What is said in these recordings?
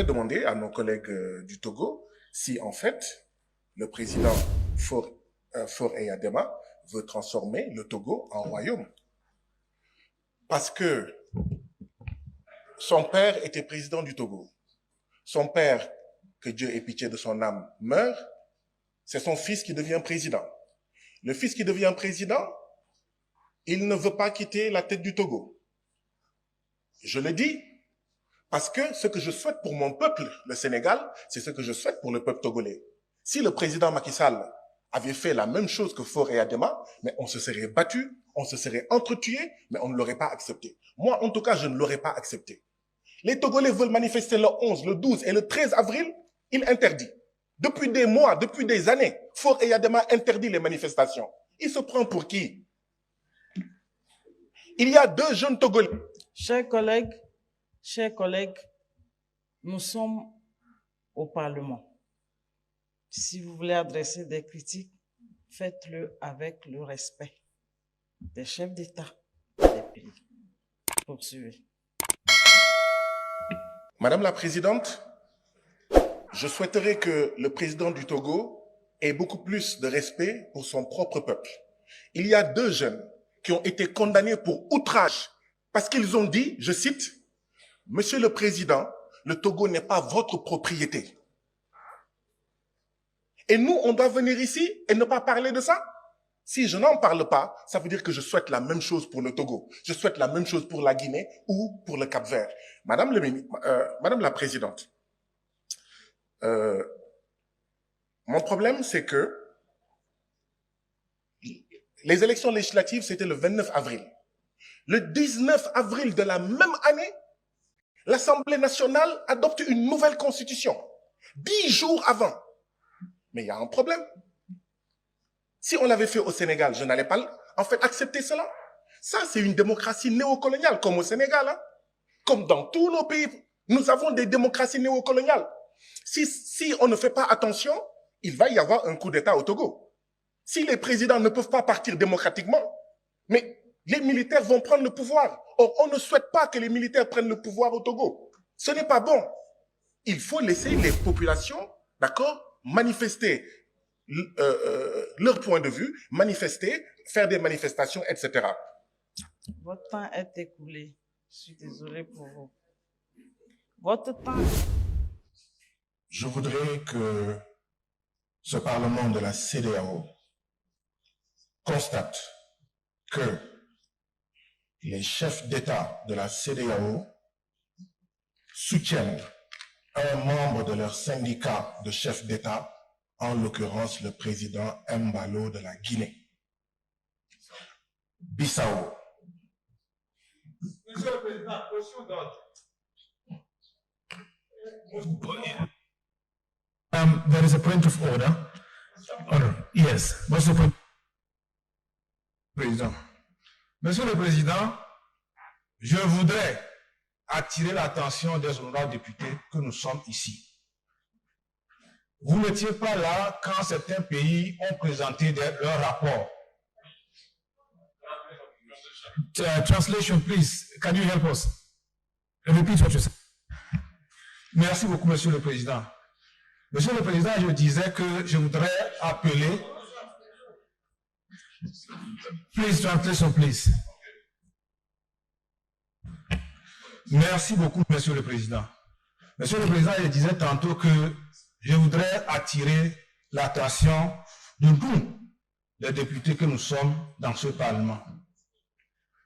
demander à nos collègues du Togo si, en fait, le président Faure Eyadema veut transformer le Togo en royaume. Parce que son père était président du Togo. Son père, que Dieu ait pitié de son âme, meurt. C'est son fils qui devient président. Le fils qui devient président, il ne veut pas quitter la tête du Togo. Je le dis parce que ce que je souhaite pour mon peuple, le Sénégal, c'est ce que je souhaite pour le peuple togolais. Si le président Macky Sall avait fait la même chose que Faure Eyadema, mais on se serait battu, on se serait entretué, mais on ne l'aurait pas accepté. Moi, en tout cas, je ne l'aurais pas accepté. Les Togolais veulent manifester le 11, le 12 et le 13 avril, il interdit. Depuis des mois, depuis des années, Faure Eyadema interdit les manifestations. Il se prend pour qui? Il y a 2 jeunes Togolais. Chers collègues, nous sommes au Parlement. Si vous voulez adresser des critiques, faites-le avec le respect des chefs d'État des pays. Poursuivez. Madame la Présidente, je souhaiterais que le président du Togo ait beaucoup plus de respect pour son propre peuple. Il y a 2 jeunes qui ont été condamnés pour outrage parce qu'ils ont dit, je cite, « Monsieur le Président, le Togo n'est pas votre propriété. » Et nous, on doit venir ici et ne pas parler de ça? Si je n'en parle pas, ça veut dire que je souhaite la même chose pour le Togo. Je souhaite la même chose pour la Guinée ou pour le Cap-Vert. Madame la Présidente, mon problème, c'est que les élections législatives, c'était le 29 avril. Le 19 avril de la même année, l'Assemblée nationale adopte une nouvelle constitution. 10 jours avant. Mais il y a un problème. Si on l'avait fait au Sénégal, je n'allais pas, en fait, accepter cela. Ça, c'est une démocratie néocoloniale, comme au Sénégal. Hein. Comme dans tous nos pays, nous avons des démocraties néocoloniales. Si on ne fait pas attention, il va y avoir un coup d'État au Togo. Si les présidents ne peuvent pas partir démocratiquement, mais les militaires vont prendre le pouvoir. Or, on ne souhaite pas que les militaires prennent le pouvoir au Togo. Ce n'est pas bon. Il faut laisser les populations, d'accord, manifester leur point de vue, manifester, faire des manifestations, etc. Votre temps est écoulé. Je suis désolé pour vous. Votre temps. Je voudrais que ce Parlement de la CEDEAO constate que les chefs d'État de la CEDEAO soutiennent un membre de leur syndicat de chefs d'État, en l'occurrence le président Embalo de la Guinée. Bissau. Monsieur le Président, question d'ordre. There is a point of order. Yes, what's the point? Président. Monsieur le Président, je voudrais attirer l'attention des honorables députés que nous sommes ici. Vous n'étiez pas là quand certains pays ont présenté leurs rapports. Translation, please. Can you help us? Repeat what you said. Merci beaucoup, Monsieur le Président. Monsieur le Président, je disais que je voudrais appeler... Please, translation, please. Merci beaucoup, Monsieur le Président. Monsieur le Président, je disais tantôt que je voudrais attirer l'attention de nous, les députés que nous sommes dans ce Parlement.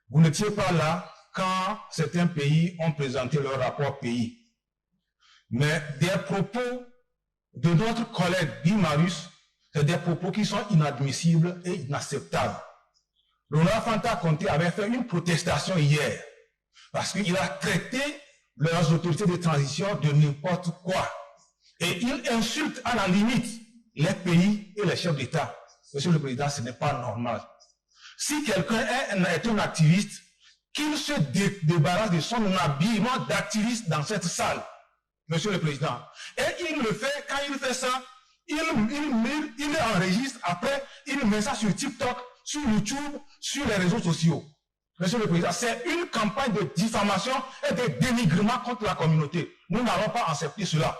Vous n'étiez pas là quand certains pays ont présenté leur rapport pays. Mais des propos de notre collègue Guy Marius, c'est des propos qui sont inadmissibles et inacceptables. Laurent Fanta Conté avait fait une protestation hier parce qu'il a traité leurs autorités de transition de n'importe quoi. Et il insulte à la limite les pays et les chefs d'État. Monsieur le Président, ce n'est pas normal. Si quelqu'un est un activiste, qu'il se débarrasse de son habillement d'activiste dans cette salle. Monsieur le Président. Et il le fait, quand il fait ça, il enregistre, après, il met ça sur TikTok, sur YouTube, sur les réseaux sociaux. Monsieur le Président, c'est une campagne de diffamation et de dénigrement contre la communauté. Nous n'allons pas accepter cela.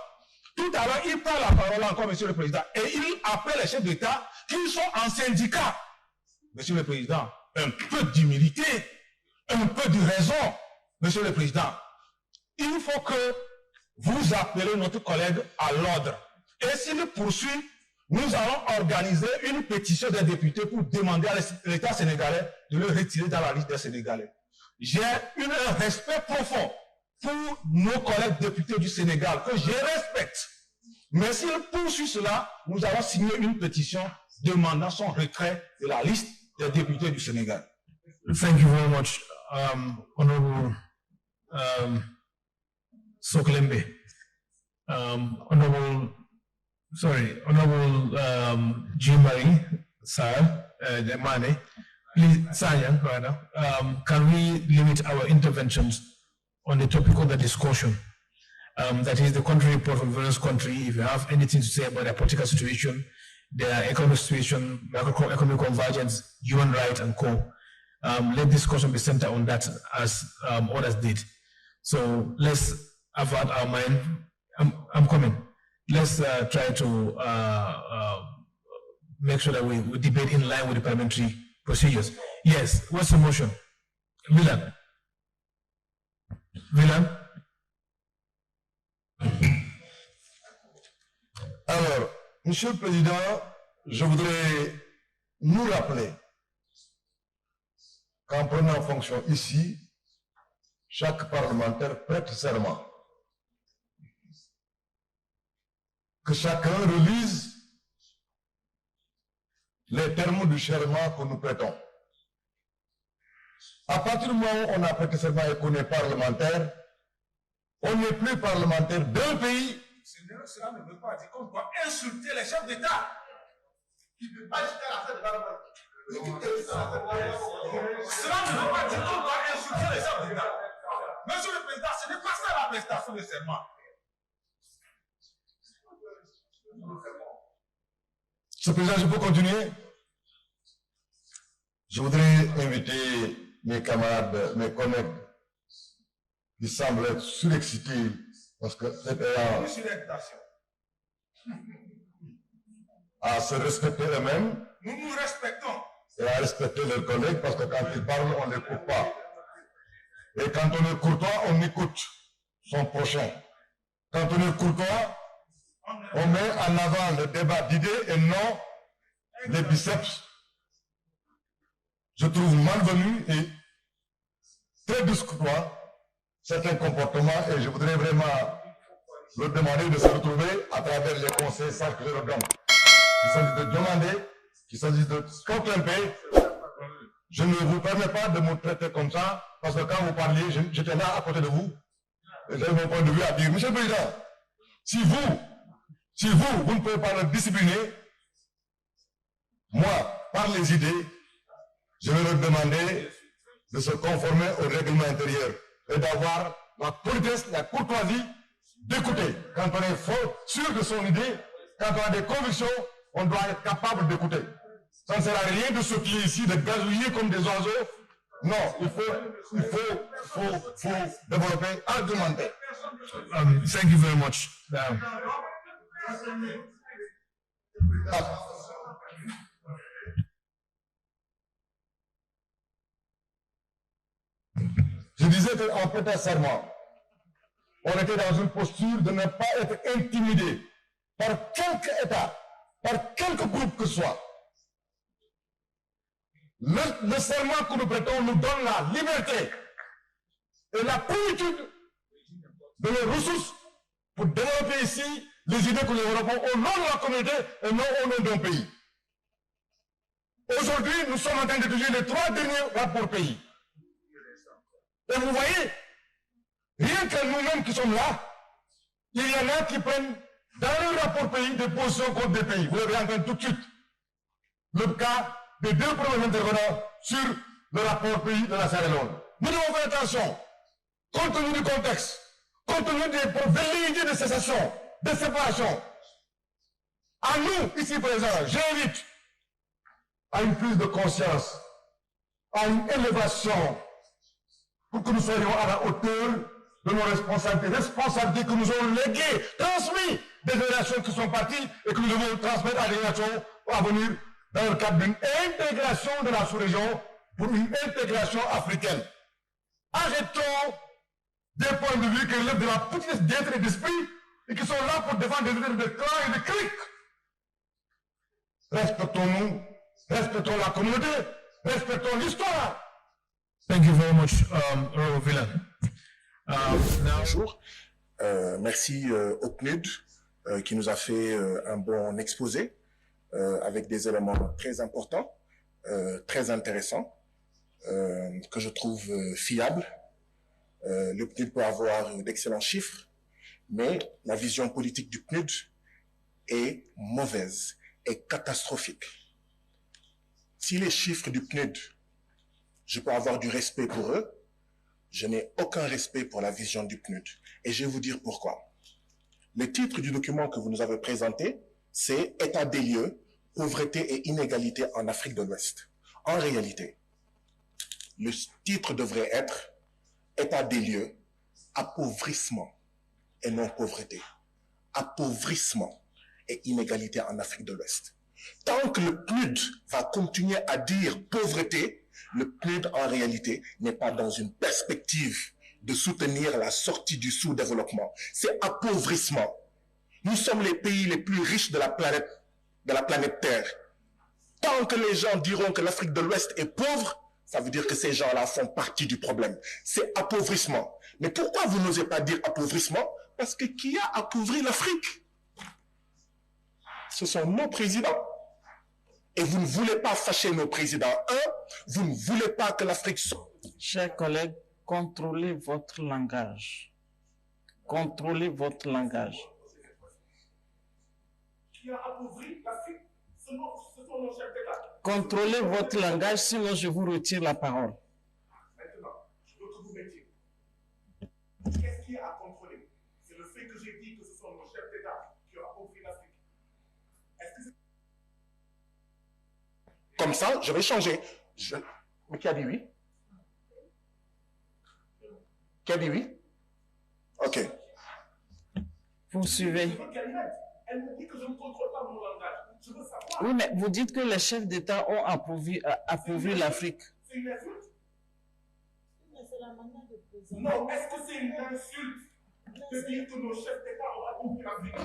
Tout à l'heure, il prend la parole encore, Monsieur le Président, et il appelle les chefs d'État qui sont en syndicat. Monsieur le Président, un peu d'humilité, un peu de raison, Monsieur le Président. Il faut que vous appelez notre collègue à l'ordre. Et s'il poursuit, nous allons organiser une pétition des députés pour demander à l'État sénégalais de le retirer dans la liste des Sénégalais. J'ai un respect profond pour nos collègues députés du Sénégal, que je respecte. Mais s'il poursuit cela, nous allons signer une pétition demandant son retrait de la liste des députés du Sénégal. Thank you very much, Honorable Sokolembe. Honorable Jean-Marie Demane, please, Sanyang, rather, can we limit our interventions on the topic of the discussion? That is the country report from various countries. If you have anything to say about their political situation, their economic situation, macroeconomic convergence, human rights, and co, let discussion be centered on that as others did. So let's avert our mind. I'm coming. Let's try to make sure that we debate in line with the parliamentary procedures. Yes, what's the motion? Villan. Alors, Monsieur le Président, je voudrais nous rappeler qu'en prenant fonction ici, chaque parlementaire prête serment. Que chacun relise les termes du serment que nous prêtons. À partir du moment où on a prêté serment et qu'on est parlementaire, on n'est plus parlementaire d'un pays. Cela ne veut pas dire qu'on doit insulter les chefs d'État. Il ne veut pas jusqu'à la fin de la Cela ne veut pas dire qu'on doit insulter les chefs d'État. Monsieur le Président, ce n'est pas ça la prestation de serment. Monsieur le Président, je peux continuer? Je voudrais inviter mes camarades, mes collègues qui semblent être surexcités parce que c'est à se respecter eux-mêmes. Nous nous respectons. Et à respecter leurs collègues parce que quand ils parlent, on ne les coupe pas. Et quand on est courtois, on écoute son prochain. Quand on est courtois, on met en avant le débat d'idées et non les biceps. Je trouve malvenu et très discourtois certains comportements et je voudrais vraiment leur demander de se retrouver à travers les conseils sans que je leur donne. Il s'agit de demander, il s'agit de contempler. Je ne vous permets pas de me traiter comme ça parce que quand vous parliez, j'étais là à côté de vous. Et j'ai mon point de vue à dire. Monsieur le Président, si vous ne pouvez pas le discipliner, moi, par les idées, je vais leur demander de se conformer au règlement intérieur et d'avoir la politesse, la courtoisie d'écouter. Quand on est fort, sûr de son idée, quand on a des convictions, on doit être capable d'écouter. Ça ne sert à rien de sauter ici, de gazouiller comme des oiseaux. Non, il faut développer, argumenter. Thank you very much. Je disais qu'en prêtant serment, on était dans une posture de ne pas être intimidé par quelque État, par quelque groupe que ce soit. Le serment que nous prêtons nous donne la liberté et la plénitude de nos ressources pour développer ici les idées que nous développons au nom de la communauté et non au nom d'un pays. Aujourd'hui, nous sommes en train d'étudier les 3 derniers rapports pays. Et vous voyez, rien que nous-mêmes qui sommes là, il y en a qui prennent dans le rapport pays des positions contre des pays. Vous l'avez entendu tout de suite. Le cas des 2 premiers intervenants sur le rapport pays de la Sierra Leone. Nous devons faire attention, compte tenu du contexte, compte tenu des velléités de cessation, de séparation. À nous, ici présents, j'invite à une prise de conscience, à une élévation pour que nous soyons à la hauteur de nos responsabilités que nous avons léguées, transmises des générations qui sont parties et que nous devons transmettre à des générations à venir dans le cadre d'une intégration de la sous-région pour une intégration africaine. Arrêtons des points de vue qui relèvent de la petitesse d'être et d'esprit et qui sont là pour défendre des intérêts de clans et de clics. Respectons-nous, respectons la communauté, respectons l'histoire. Thank you very much, Honorable Villan. Bonjour. Merci au PNUD qui nous a fait un bon exposé avec des éléments très importants, très intéressants, que je trouve fiables. Le PNUD peut avoir d'excellents chiffres, mais la vision politique du PNUD est mauvaise, est catastrophique. Si les chiffres du PNUD, je peux avoir du respect pour eux, je n'ai aucun respect pour la vision du PNUD. Et je vais vous dire pourquoi. Le titre du document que vous nous avez présenté, c'est « État des lieux, pauvreté et inégalité en Afrique de l'Ouest ». En réalité, le titre devrait être « État des lieux, appauvrissement et non pauvreté ». Appauvrissement et inégalité en Afrique de l'Ouest. Tant que le PNUD va continuer à dire pauvreté, le PNUD en réalité n'est pas dans une perspective de soutenir la sortie du sous-développement. C'est appauvrissement. Nous sommes les pays les plus riches de la planète Terre. Tant que les gens diront que l'Afrique de l'Ouest est pauvre, ça veut dire que ces gens-là font partie du problème. C'est appauvrissement. Mais pourquoi vous n'osez pas dire appauvrissement? Parce que qui a appauvri l'Afrique? Ce sont nos présidents. Et vous ne voulez pas fâcher nos présidents. Vous ne voulez pas que l'Afrique soit... Chers collègues, contrôlez votre langage. Contrôlez votre langage. Qui a appauvri l'Afrique? Ce sont nos chefs d'État. Contrôlez votre langage, sinon je vous retire la parole. Maintenant, je veux que vous mettiez. Qu'est-ce qui a contrôlé? C'est le fait que j'ai dit que ce sont nos chefs d'État qui ont appauvri l'Afrique. Est-ce que comme ça, je vais changer. Mais qui a dit oui? Qui a dit oui? Ok. Vous suivez. Elle me dit que je ne contrôle pas mon langage. Je veux savoir. Oui, mais vous dites que les chefs d'État ont appauvri l'Afrique. C'est une insulte? Non, est-ce que c'est une insulte de dire que nos chefs d'État ont appauvri l'Afrique?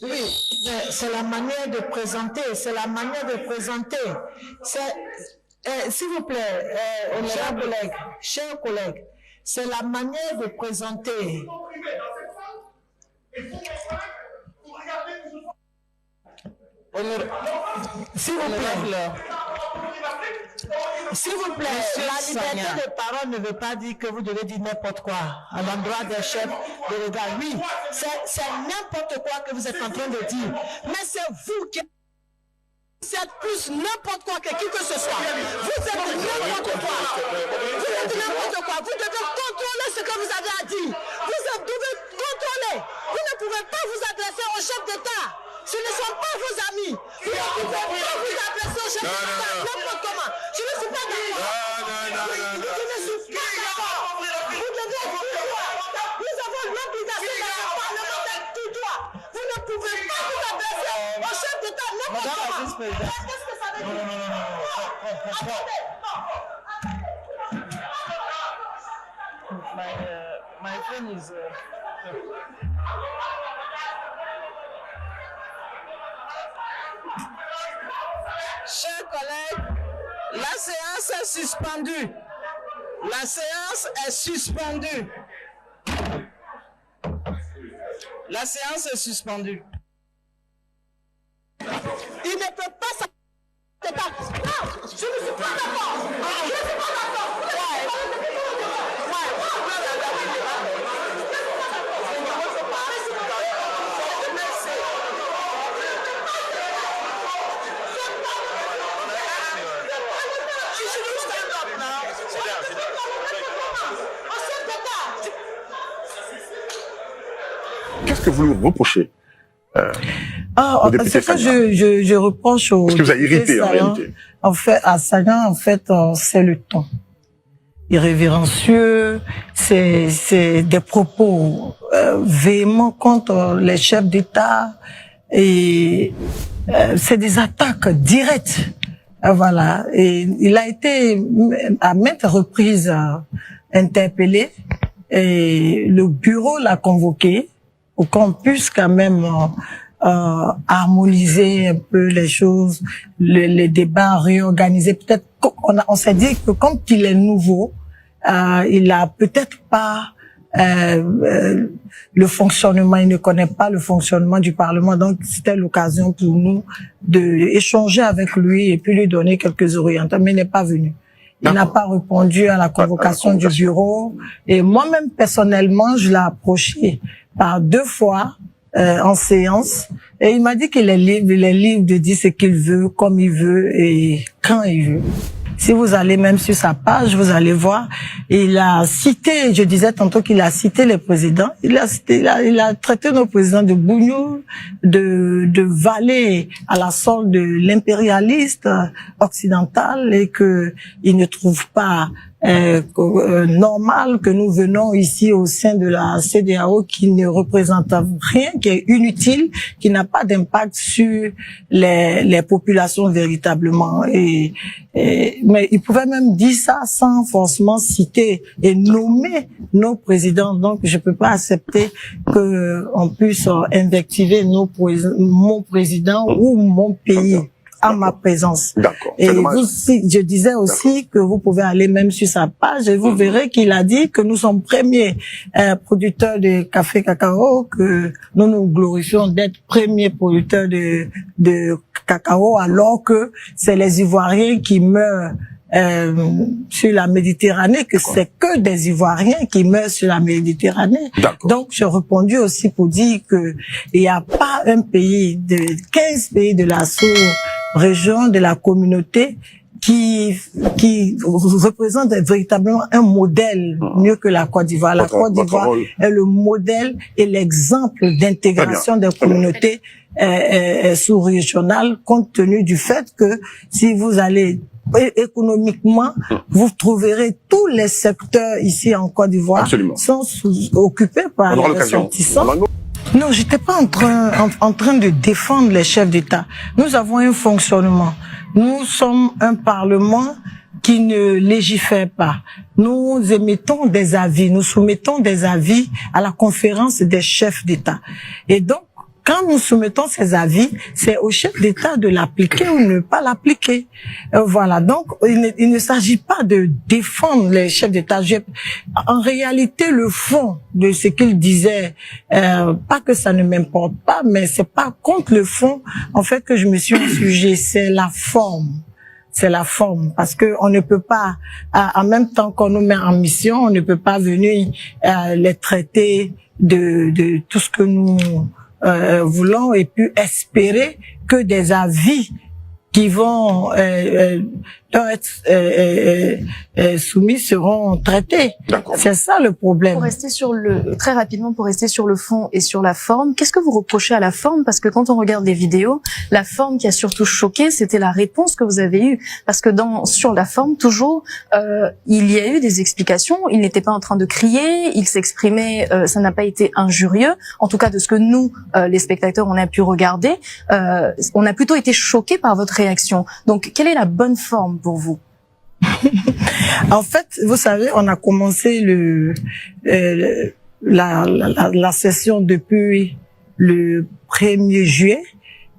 Oui, mais c'est la manière de présenter, c'est la manière de présenter. S'il vous plaît, chers collègues, c'est la manière de présenter. S'il vous plaît, la liberté de parole ne veut pas dire que vous devez dire n'importe quoi à l'endroit des chefs de l'État. Oui, c'est n'importe quoi que vous êtes en train de dire. Mais c'est vous qui êtes plus n'importe quoi que qui que ce soit. Vous êtes n'importe quoi. Vous êtes n'importe quoi. Vous devez contrôler ce que vous avez à dire. Vous devez contrôler. Vous ne pouvez pas vous adresser au chef d'État. Ce ne sont pas vos amis. Vous ne pouvez pas vous adresser au chef d'État n'importe comment. Je ne suis pas d'accord. Je ne suis pas d'accord. Vous devez être tout droit. Nous avons l'obligation d'être parlementaire tout droit. Vous ne pouvez pas vous adresser au chef d'État n'importe comment. Qu'est-ce que ça veut dire? My phone is... Chers collègues, la séance est suspendue. La séance est suspendue. La séance est suspendue. Il ne peut pas s'arrêter. Non, je ne suis pas d'accord. Je ne suis pas d'accord. Qu'est-ce que vous lui reprochez? Ce que je reproche au... Parce que vous avez irrité en réalité. En fait, à Sagnan, c'est le ton. irrévérencieux, c'est des propos véhéments contre les chefs d'État et c'est des attaques directes. Voilà. Et il a été à maintes reprises interpellé et le bureau l'a convoqué pour qu'on puisse quand même harmoniser un peu les choses, les débats, réorganiser. Peut-être on s'est dit que comme il est nouveau, il a peut-être pas le fonctionnement, il ne connaît pas le fonctionnement du Parlement, donc c'était l'occasion pour nous d'échanger avec lui et puis lui donner quelques orientations, mais il n'est pas venu. Il n'a pas répondu à la convocation du bureau et moi-même personnellement, je l'ai approché par 2 fois en séance et il m'a dit qu'il est libre de dire ce qu'il veut, comme il veut et quand il veut. Si vous allez même sur sa page, vous allez voir, il a cité, je disais tantôt qu'il a cité les présidents, il a traité nos présidents de bougnous, de valets à la solde de l'impérialiste occidental et que il ne trouve pas normal que nous venons ici au sein de la CEDEAO qui ne représente rien, qui est inutile, qui n'a pas d'impact sur les populations véritablement. Mais il pouvait même dire ça sans forcément citer et nommer nos présidents. Donc je peux pas accepter que on puisse invectiver mon président ou mon pays à ma présence. D'accord. Et vous, je disais aussi que vous pouvez aller même sur sa page et vous verrez qu'il a dit que nous sommes premiers producteurs de café cacao, que nous nous glorifions d'être premiers producteurs de cacao, alors que c'est les Ivoiriens qui meurent sur la Méditerranée, que c'est que des Ivoiriens qui meurent sur la Méditerranée. Donc, j'ai répondu aussi pour dire que il n'y a pas un pays de 15 pays de la sous-région, de la communauté, qui représente véritablement un modèle mieux que la Côte d'Ivoire. La Côte d'Ivoire est le modèle et l'exemple d'intégration des communautés sous-régionales, compte tenu du fait que si vous allez économiquement, vous trouverez tous les secteurs ici en Côte d'Ivoire sont occupés par les ressortissants. Non, j'étais pas en train de défendre les chefs d'État. Nous avons un fonctionnement. Nous sommes un parlement qui ne légifère pas. Nous émettons des avis, nous soumettons des avis à la conférence des chefs d'État. Et donc, quand nous soumettons ces avis, c'est au chef d'État de l'appliquer ou ne pas l'appliquer. Voilà. Donc, il ne s'agit pas de défendre les chefs d'État. En réalité, le fond de ce qu'il disait, pas que ça ne m'importe pas, mais c'est pas contre le fond, en fait, que je me suis insurgée. C'est la forme. C'est la forme, parce que on ne peut pas, en même temps qu'on nous met en mission, on ne peut pas venir les traiter de tout ce que nous voulons et puis espérer que des avis qui vont être soumis seront traités. C'est ça le problème. Pour rester sur très rapidement, pour rester sur le fond et sur la forme, qu'est-ce que vous reprochez à la forme? Parce que quand on regarde les vidéos, la forme qui a surtout choqué, c'était la réponse que vous avez eue. Parce que sur la forme, toujours, il y a eu des explications. Il n'était pas en train de crier, il s'exprimait, ça n'a pas été injurieux. En tout cas, de ce que nous, les spectateurs, on a pu regarder, on a plutôt été choqués par votre réaction. Donc, quelle est la bonne forme pour vous? En fait, vous savez, on a commencé la session depuis le 1er juillet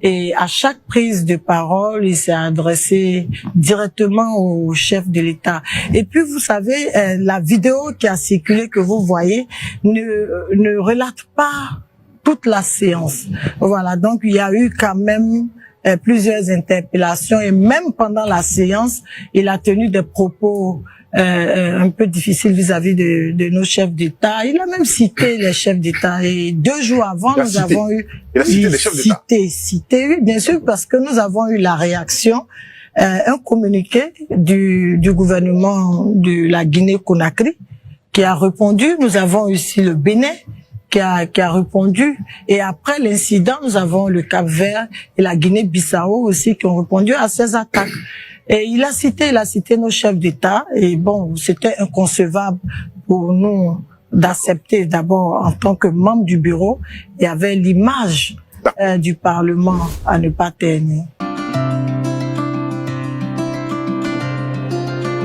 et à chaque prise de parole, il s'est adressé directement au chef de l'État. Et puis, vous savez, la vidéo qui a circulé que vous voyez ne relate pas toute la séance. Voilà, donc il y a eu quand même plusieurs interpellations et même pendant la séance, il a tenu des propos un peu difficiles vis-à-vis de nos chefs d'État. Il a même cité les chefs d'État et 2 jours avant, nous avons eu... Il a cité les chefs d'État. Cité, oui, bien sûr, parce que nous avons eu la réaction, un communiqué du gouvernement de la Guinée-Conakry qui a répondu. Nous avons aussi le Bénin qui a répondu. Et après l'incident, nous avons le Cap-Vert et la Guinée-Bissau aussi qui ont répondu à ces attaques. Et il a cité nos chefs d'État. Et bon, c'était inconcevable pour nous d'accepter d'abord en tant que membre du bureau. Il y avait l'image du Parlement à ne pas ternir.